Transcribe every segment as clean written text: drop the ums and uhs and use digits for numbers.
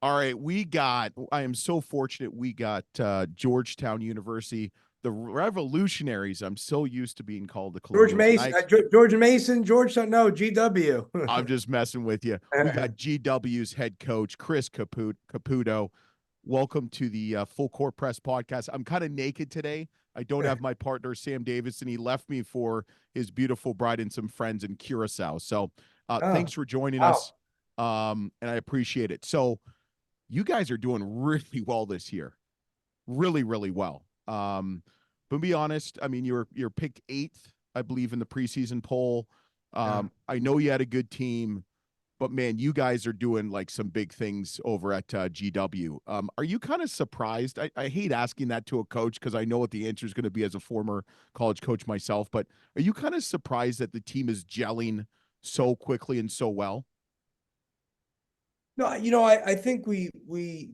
All right, I am so fortunate we got Georgetown University, the Revolutionaries. I'm so used to being called the George Colonials. And Mason, George Mason, Georgetown, no, GW. I'm just messing with you. We got GW's head coach, Chris Caputo. Welcome to the Full Court Press podcast. I'm kind of naked today. I don't have my partner, Sam Davis, and he left me for his beautiful bride and some friends in Curacao. So Oh, thanks for joining wow. us, and I appreciate it. So you guys are doing really well this year, really, really well. But to be honest, I mean, you're picked eighth, I believe, in the preseason poll. Yeah. I know you had a good team, but man, you guys are doing like some big things over at GW. Are you kind of surprised? I hate asking that to a coach because I know what the answer is going to be as a former college coach myself. But are you kind of surprised that the team is gelling so quickly and so well? No, I think we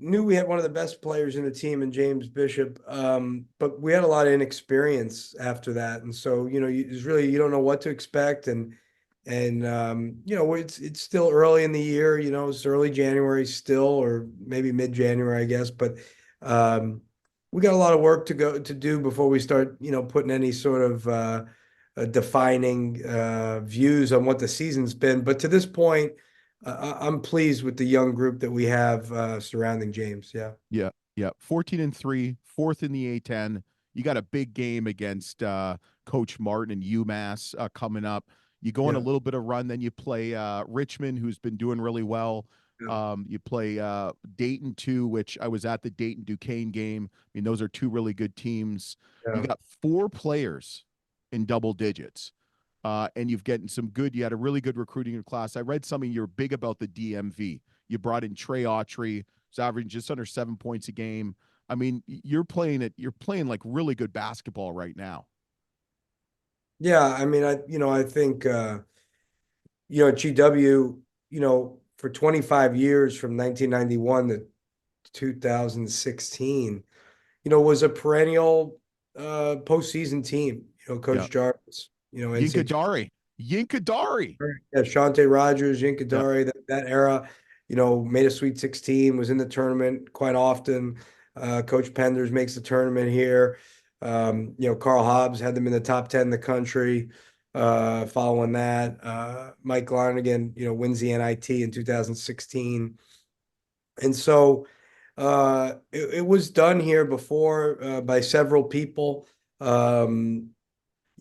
knew we had one of the best players in the team in James Bishop, but we had a lot of inexperience after that, and so it's really you don't know what to expect, and it's still early in the year, it's early January still, or maybe mid-January, I guess, but um, we got a lot of work to do before we start, putting any sort of defining views on what the season's been. But to this point, I'm pleased with the young group that we have surrounding James. Yeah. Yeah, yeah. 14-3, fourth in the A-10. You got a big game against Coach Martin and UMass coming up. You go on a Yeah. little bit of run, then you play Richmond, who's been doing really well. Yeah. You play Dayton too, which I was at the Dayton Duquesne game. I mean, those are two really good teams. You Yeah. got four players in double digits. And you've gotten some good, you had a really good recruiting class. I read something you're big about the DMV. You brought in Trey Autry, who's averaging just under 7 points a game. I mean, you're playing like really good basketball right now. Yeah. I mean, I think, at GW, for 25 years from 1991 to 2016, was a perennial postseason team. Yeah. Coach Jarvis, NCAA. Yinkadari. Yinkadari. Yeah, Shante Rogers, Yeah. Kadari, that era, made a Sweet 16, was in the tournament quite often. Coach Penders makes the tournament here. Carl Hobbs had them in the top 10 in the country. Following that, Mike Lonergan, wins the NIT in 2016. And so it was done here before by several people. Um,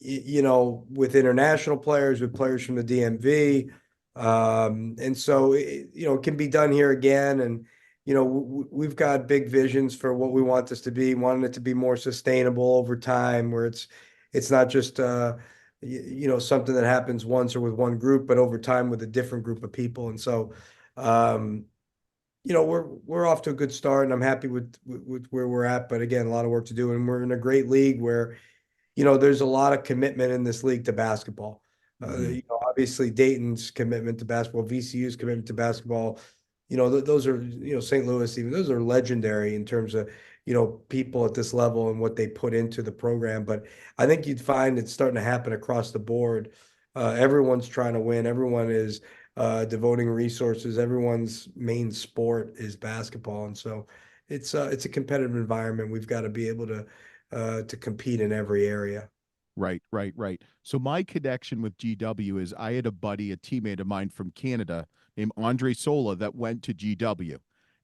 with international players, with players from the DMV. And so, it can be done here again. And, we've got big visions for what we want this to be, wanting it to be more sustainable over time, where it's not just, something that happens once or with one group, but over time with a different group of people. And so, um, we're off to a good start, and I'm happy with where we're at. But again, a lot of work to do, and we're in a great league where there's a lot of commitment in this league to basketball. Mm-hmm. Obviously Dayton's commitment to basketball, VCU's commitment to basketball, those are, St. Louis, even those are legendary in terms of, people at this level and what they put into the program. But I think you'd find it's starting to happen across the board. Everyone's trying to win. Everyone is devoting resources. Everyone's main sport is basketball. And so it's a competitive environment. We've got to be able to compete in every area. Right, right, right. So my connection with GW is I had a buddy, a teammate of mine from Canada named Andre Sola that went to GW.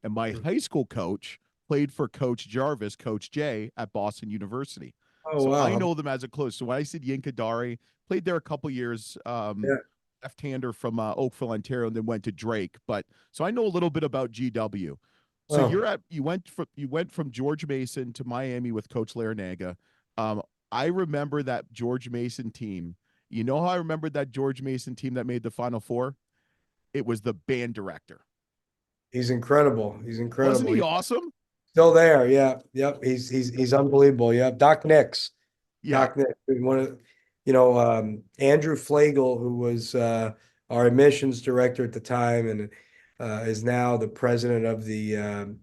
And my high school coach played for Coach Jarvis, Coach Jay at Boston University. Oh So I wow. know them as a close. So when I said Yinkadari, played there a couple years, Yeah. left-hander from Oakville, Ontario, and then went to Drake. But so I know a little bit about GW. So Oh, you went from George Mason to Miami with Coach Larinaga. Um, I remember that George Mason team. You know how I remembered that George Mason team that made the Final Four? It was the band director. he's incredible. He's Wasn't incredible. he Yeah. awesome? Still there. Yeah. Yep. He's unbelievable. Yeah. Doc Nix. Yeah. Doc Nix. One of Andrew Flagel, who was our admissions director at the time and is now the president of the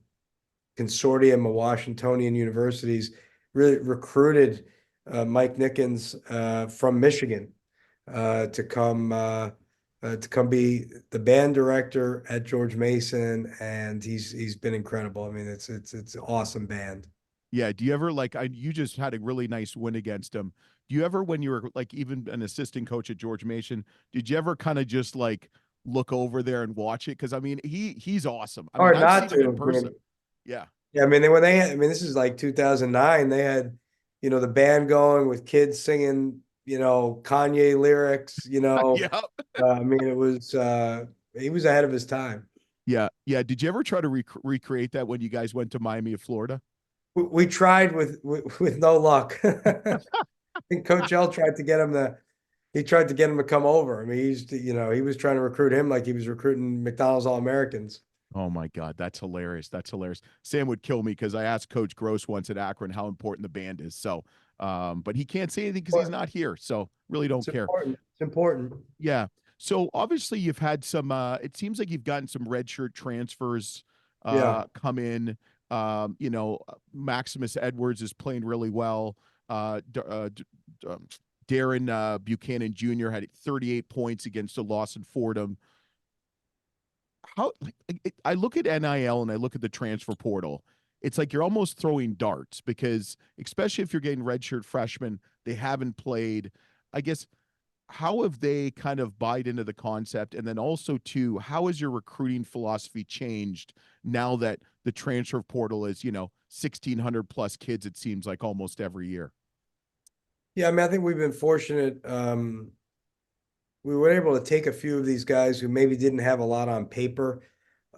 consortium of Washingtonian universities, really recruited Mike Nickens from Michigan to come to come be the band director at George Mason, and he's been incredible. I mean, it's an awesome band. Yeah. Do you ever like you just had a really nice win against him. Do you ever, when you were like even an assistant coach at George Mason, did you ever kind of just like look over there and watch it? Because I mean, he's awesome. I mean, Hard I've not seen him in to. I person. mean, Yeah. yeah, I mean, I mean, this is like 2009. They had, the band going with kids singing, Kanye lyrics, Yeah. I mean, he was ahead of his time. Yeah. Yeah. Did you ever try to recreate that when you guys went to Miami of Florida? We tried with no luck. I think Coach L tried to get him to come over. I mean, he was trying to recruit him like he was recruiting McDonald's All-Americans. Oh my God, that's hilarious. That's hilarious. Sam would kill me because I asked Coach Gross once at Akron how important the band is. So, but he can't say anything because he's not here. So really don't It's care. important. It's important. Yeah. So obviously you've had some it seems like you've gotten some redshirt transfers Yeah. come in. Maximus Edwards is playing really well. Darren Buchanan Jr. had 38 points against the Lawson Fordham. How I look at NIL and I look at the transfer portal. It's like you're almost throwing darts because especially if you're getting redshirt freshmen, they haven't played. I guess how have they kind of bought into the concept? And then also too, how has your recruiting philosophy changed now that the transfer portal is, 1,600 plus kids, it seems like almost every year? Yeah, I mean, I think we've been fortunate. We were able to take a few of these guys who maybe didn't have a lot on paper,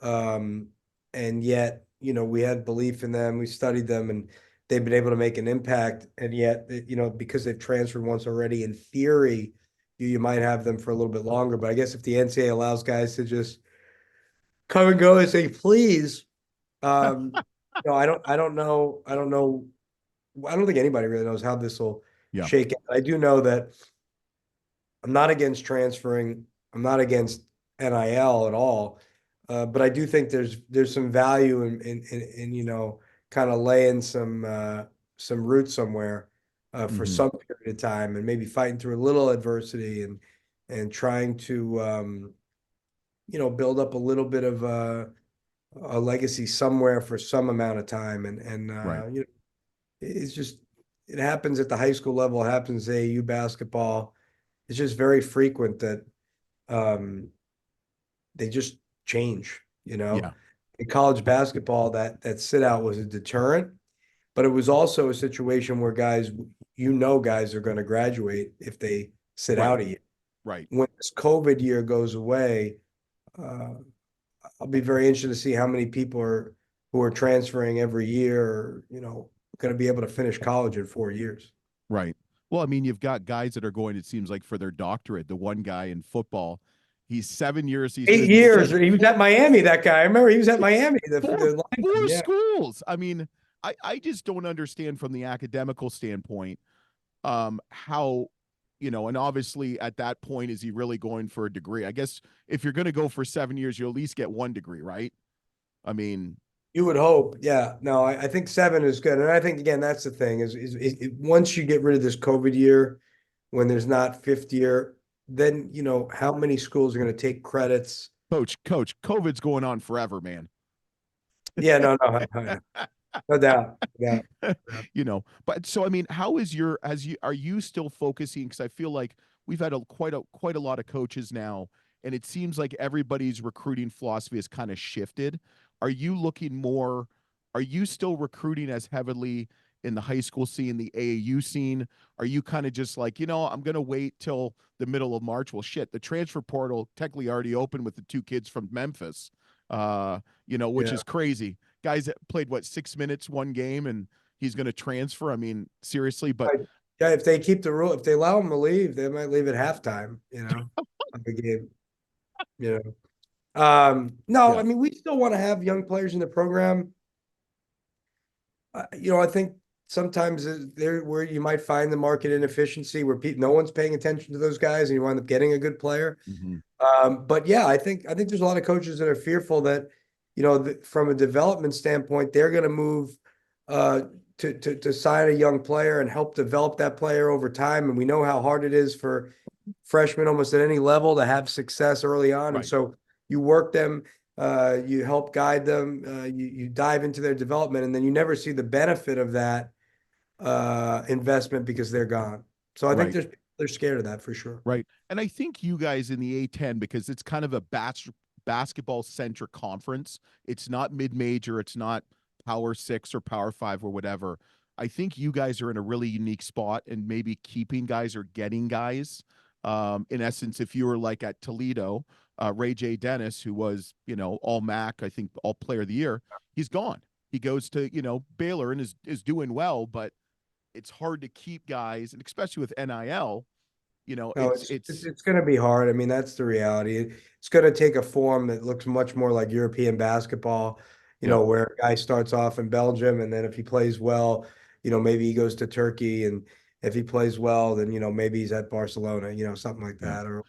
um, and yet, we had belief in them. We studied them, and they've been able to make an impact. And yet, because they've transferred once already, in theory, you might have them for a little bit longer. But I guess if the NCAA allows guys to just come and go as they please, I don't know. I don't think anybody really knows how this will Yeah. shake out. I do know that I'm not against transferring. I'm not against NIL at all. But I do think there's some value in kind of laying some roots somewhere for Hmm. some period of time and maybe fighting through a little adversity and trying to build up a little bit of a legacy somewhere for some amount of time. And Right. it's just it happens at the high school level, it happens at AAU basketball. It's just very frequent that um, they just change. Yeah. In college basketball, that sit out was a deterrent, but it was also a situation where guys are going to graduate if they sit Right. out a year. Right. When this COVID year goes away, uh, I'll be very interested to see how many people who are transferring every year, going to be able to finish college in 4 years. Right. Well, I mean, you've got guys that are going, it seems like, for their doctorate. The one guy in football, he's 7 years. He's going to Eight be years. seven, He was at Miami, that guy. I remember he was at Miami, four, the lineman. four Yeah. schools. I mean, I just don't understand from the academical standpoint how, and obviously at that point, is he really going for a degree? I guess if you're going to go for 7 years, you at least get one degree, right? I mean, You would hope. Yeah. No, I think seven is good. And I think, again, that's the thing once you get rid of this COVID year, when there's not fifth year, then, how many schools are going to take credits? coach, COVID's going on forever, man. Yeah. No, no, no doubt. Yeah. But so I mean, how is your as you are you still focusing? Because I feel like we've had quite a lot of coaches now, and it seems like everybody's recruiting philosophy has kind of shifted. Are you looking more? Are you still recruiting as heavily in the high school scene, the AAU scene? Are you kind of just like, I'm gonna wait till the middle of March? Well, shit, the transfer portal technically already opened with the two kids from Memphis, which Yeah. is crazy. Guys that played what 6 minutes one game and he's going to transfer. I mean, seriously, but Yeah. If they keep the rule, if they allow them to leave, they might leave at halftime, of the game, you no, yeah. I mean, we still want to have young players in the program. I think sometimes there where you might find the market inefficiency where no one's paying attention to those guys and you wind up getting a good player. Hmm. But yeah, I think there's a lot of coaches that are fearful that, from a development standpoint, they're going to move uh, to sign a young player and help develop that player over time. And we know how hard it is for freshmen almost at any level to have success early on. And Right. so you work them, you help guide them, you dive into their development, and then you never see the benefit of that investment because they're gone. So I think Right. they're scared of that for sure. Right. And I think you guys in the A-10, because it's kind of a basketball centric conference, it's not mid major, it's not Power Six or Power Five or whatever. I think you guys are in a really unique spot and maybe keeping guys or getting guys. In essence, if you were like at Toledo, Ray J. Dennis, who was, all MAC, I think all player of the year, he's gone. He goes to, Baylor and is doing well, but it's hard to keep guys, and especially with NIL, No, it's going to be hard. I mean, that's the reality. It's going to take a form that looks much more like European basketball, yeah, where a guy starts off in Belgium, and then if he plays well, maybe he goes to Turkey, and if he plays well, then maybe he's at Barcelona, something like yeah. that. Or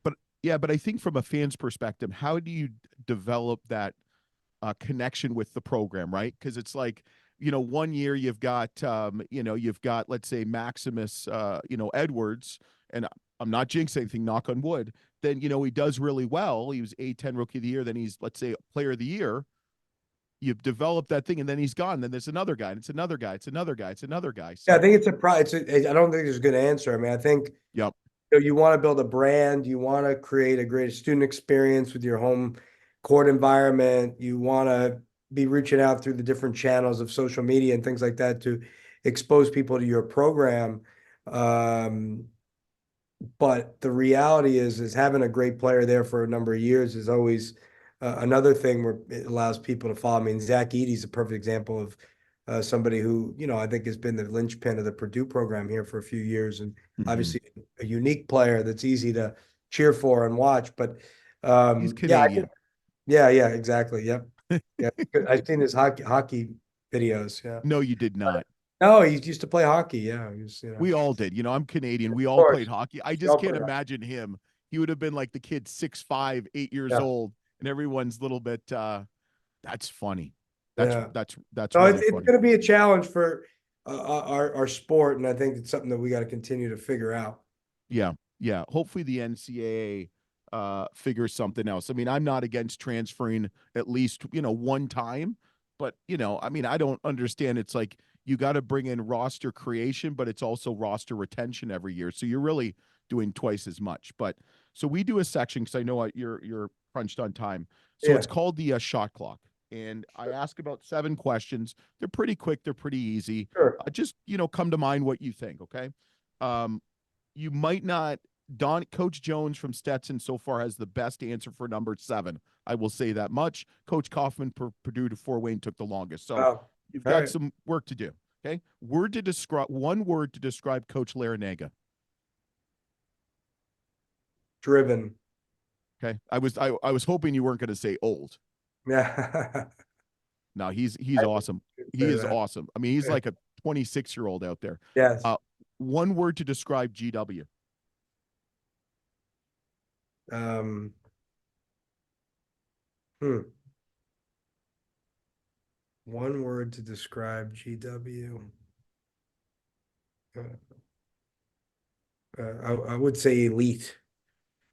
But yeah, but I think from a fan's perspective, how do you develop that connection with the program, right? Because it's like, one year you've got, let's say, Maximus, Edwards, and I'm not jinxing anything, knock on wood. Then, he does really well. He was A-10 rookie of the year. Then he's, let's say, player of the year. You've developed that thing, and then he's gone. Then there's another guy, and it's another guy, it's another guy, it's another guy. yeah, I So, think I don't think there's a good answer. I mean, I think yep, you want to build a brand, you want to create a great student experience with your home court environment, you want to be reaching out through the different channels of social media and things like that to expose people to your program. Um, but the reality is having a great player there for a number of years is always another thing where it allows people to follow. I mean, Zach Edey's a perfect example of somebody who, I think has been the linchpin of the Purdue program here for a few years, and mm-hmm. obviously a unique player that's easy to cheer for and watch. But He's yeah, Canadian. yeah, exactly. Yep. Yeah. I've seen his hockey videos. Yeah. No, you did not. No, he used to play hockey. Yeah. He was, We all did. I'm Canadian. of We all played course. hockey. I We just all can't played hockey. imagine him. He would have been like the kid 6'5", 8 years Yeah. old, and everyone's little bit that's funny. That's Yeah. that's that's No, really it's funny. going to be a challenge for our sport, and I think it's something that we got to continue to figure out. Yeah. Yeah. Hopefully the NCAA figures something else. I mean, I'm not against transferring at least, one time, but I mean, I don't understand. It's like you got to bring in roster creation, but it's also roster retention every year. So you're really doing twice as much. But so we do a section because I know you're crunched on time. So Yeah, it's called the shot clock. And I ask about 7 questions. They're pretty quick. They're pretty easy. sure. Just, come to mind what you think. Okay. Um, you might not. Don Coach Jones from Stetson so far has the best answer for number 7. I will say that much. Coach Kaufman per Purdue to Fort Wayne took the longest. So Wow. you've All got right. some work to do. Okay. One word to describe Coach Larinaga. Driven. Okay. I was hoping you weren't going to say old. Yeah. No, he's I awesome. didn't He say is that. awesome. I mean, he's Yeah. like a 26-year-old out there. Yes. Uh, one word to describe GW. Um, hmm. One word to describe GW. Uh, I would say elite.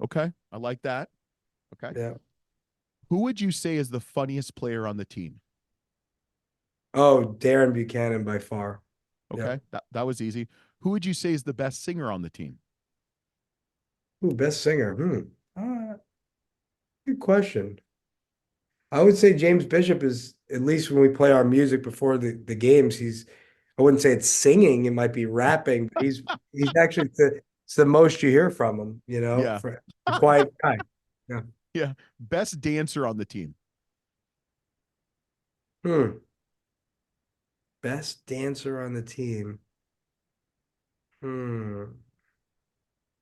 Okay. I like that. Okay. Yeah. Who would you say is the funniest player on the team? Oh, Darren Buchanan by far. Yep. Okay, that was easy. Who would you say is the best singer on the team? Ooh, best singer. Good question. I would say James Bishop is, at least when we play our music before the games, I wouldn't say it's singing, it might be rapping, but he's actually it's the most you hear from him, Yeah, for a quiet guy. Yeah. yeah. Best dancer on the team. Hmm. Best dancer on the team. Hmm.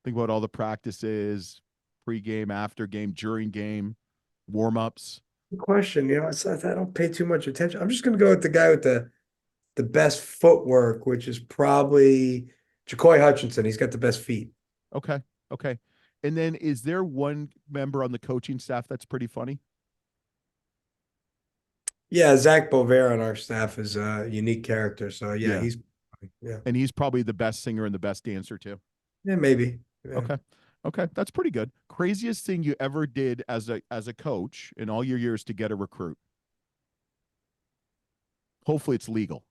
Think about all the practices, pre-game, after game, during game, warm-ups. Good question. I don't pay too much attention. I'm just gonna go with the guy with the best footwork, which is probably Jacoy Hutchinson. He's got the best feet. Okay, okay. And then is there one member on the coaching staff that's pretty funny? Yeah, Zach Bover on our staff is a unique character. So yeah, Yeah, he's yeah. and he's probably the best singer and the best dancer too. Yeah, maybe. Yeah. Okay. Okay. That's pretty good. Craziest thing you ever did as a coach in all your years to get a recruit. Hopefully it's legal.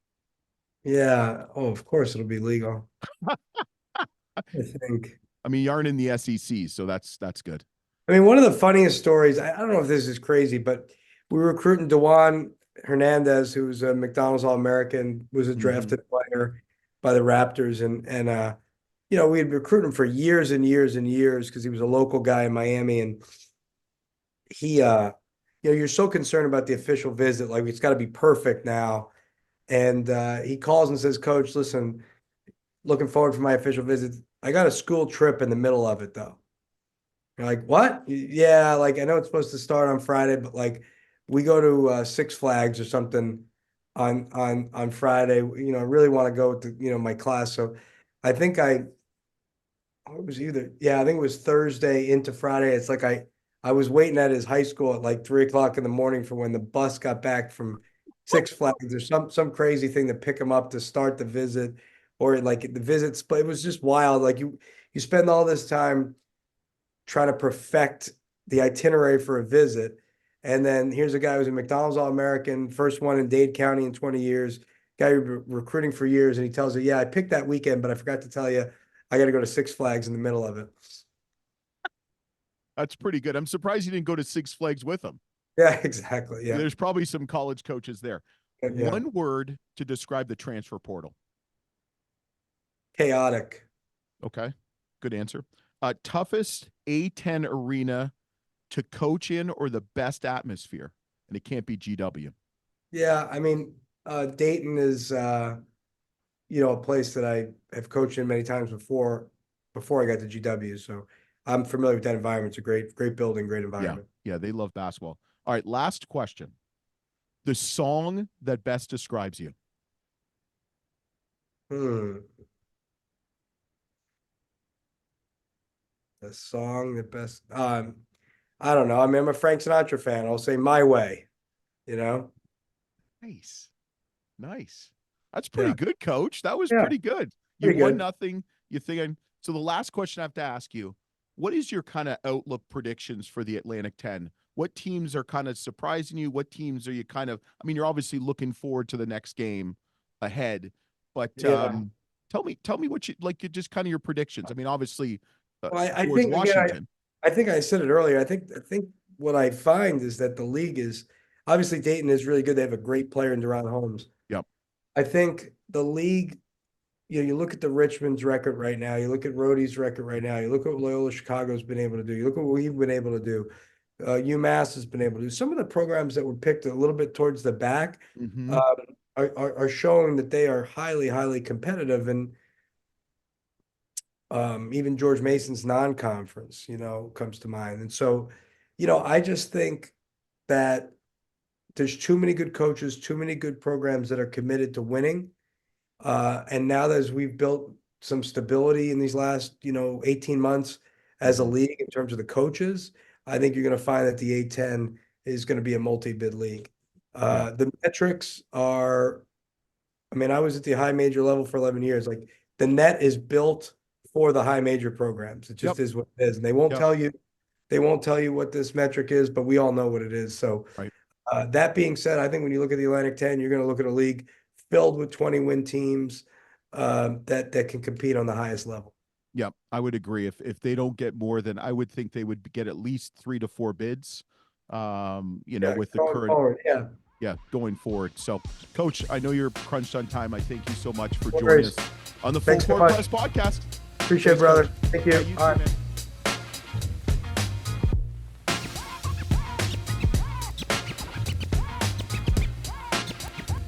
Yeah. Oh, of course it'll be legal. I think. I mean, you aren't in the SEC, so that's good. I mean, one of the funniest stories, I don't know if this is crazy, but we were recruiting Dewan Hernandez, who was a McDonald's All-American, was a Hmm. drafted player by the Raptors. You know, we had recruited him for years and years and years because he was a local guy in Miami. And he, you know, you're so concerned about the official visit, like it's got to be perfect now. And he calls and says, Coach, listen, looking forward for my official visit. I got a school trip in the middle of it, though. You're like, what? Yeah, like I know it's supposed to start on Friday, but like we go to Six Flags or something on Friday. You know, I really want to go with the, you know, my class. So I think it was either, yeah, I think it was Thursday into Friday. It's like I was waiting at his high school at like 3 o'clock in the morning for when the bus got back from Six Flags or some crazy thing to pick him up to start the visit, or like the visits. But it was just wild. Like you spend all this time trying to perfect the itinerary for a visit. And then here's a guy who's a McDonald's All-American, first one in Dade County in 20 years, guy recruiting for years. And he tells her, yeah, I picked that weekend, but I forgot to tell you, I got to go to Six Flags in the middle of it. That's pretty good. I'm surprised you didn't go to Six Flags with them. Yeah, exactly. Yeah. There's probably some college coaches there. Yeah. One word to describe the transfer portal. Chaotic. Okay. Good answer. Toughest A-10 arena to coach in or the best atmosphere? And it can't be GW. Yeah. I mean, Dayton is, you know, a place that I have coached in many times before I got to GW. So I'm familiar with that environment. It's a great building, great Yeah. environment. Yeah. They love basketball. All right. Last question. The song that best describes you. Hmm. The song, the best. I don't know. I mean, I'm a Frank Sinatra fan. I'll say My Way, you know? Nice. Nice. That's pretty Yeah. good, coach. That was Yeah. pretty good. You Pretty won good. nothing. You thinking. So the last question I have to ask you, what is your kind of outlook predictions for the Atlantic 10? What teams are kind of surprising you? What teams are you kind of, I mean, you're obviously looking forward to the next game ahead, but Yeah. tell me what you like, just kind of your predictions. I mean, obviously, Well, I George think again, Washington. I think I said it earlier. I think what I find is that the league is obviously Dayton is really good. They have a great player in Deron Holmes. Yep. I think the league, you know, you look at the Richmond's record right now, you look at Rhodey's record right now, you look at what Loyola Chicago's been able to do, you look at what we've been able to do. UMass has been able to do. Some of the programs that were picked a little bit towards the back Mm-hmm. um, are showing that they are highly competitive. And even George Mason's non-conference, you know, comes to mind. And so, you know, I just think that there's too many good coaches, too many good programs that are committed to winning. And now that as we've built some stability in these last, you know, 18 months as a Mm-hmm. league in terms of the coaches, I think you're going to find that the A-10 is going to be a multi-bid league. Yeah. The metrics are, I mean, I was at the high major level for 11 years. Like the net is built for the high major programs. It Yep. just is what it is. And they won't tell you what this metric is, but we all know what it is. So Right. that being said, I think when you look at the Atlantic 10, you're going to look at a league filled with 20 win teams that can compete on the highest level. Yeah, I would agree. If they don't get more than, I would think they would get at least 3 to 4 bids. Yeah, With the going current, forward. Yeah, yeah, going forward. So, Coach, I know you're crunched on time. I thank you so much for no joining worries. us on the Full Thanks so Court much. Press podcast. Appreciate it, Thanks, brother. Coach. Thank Yeah, you. you All too, right. man.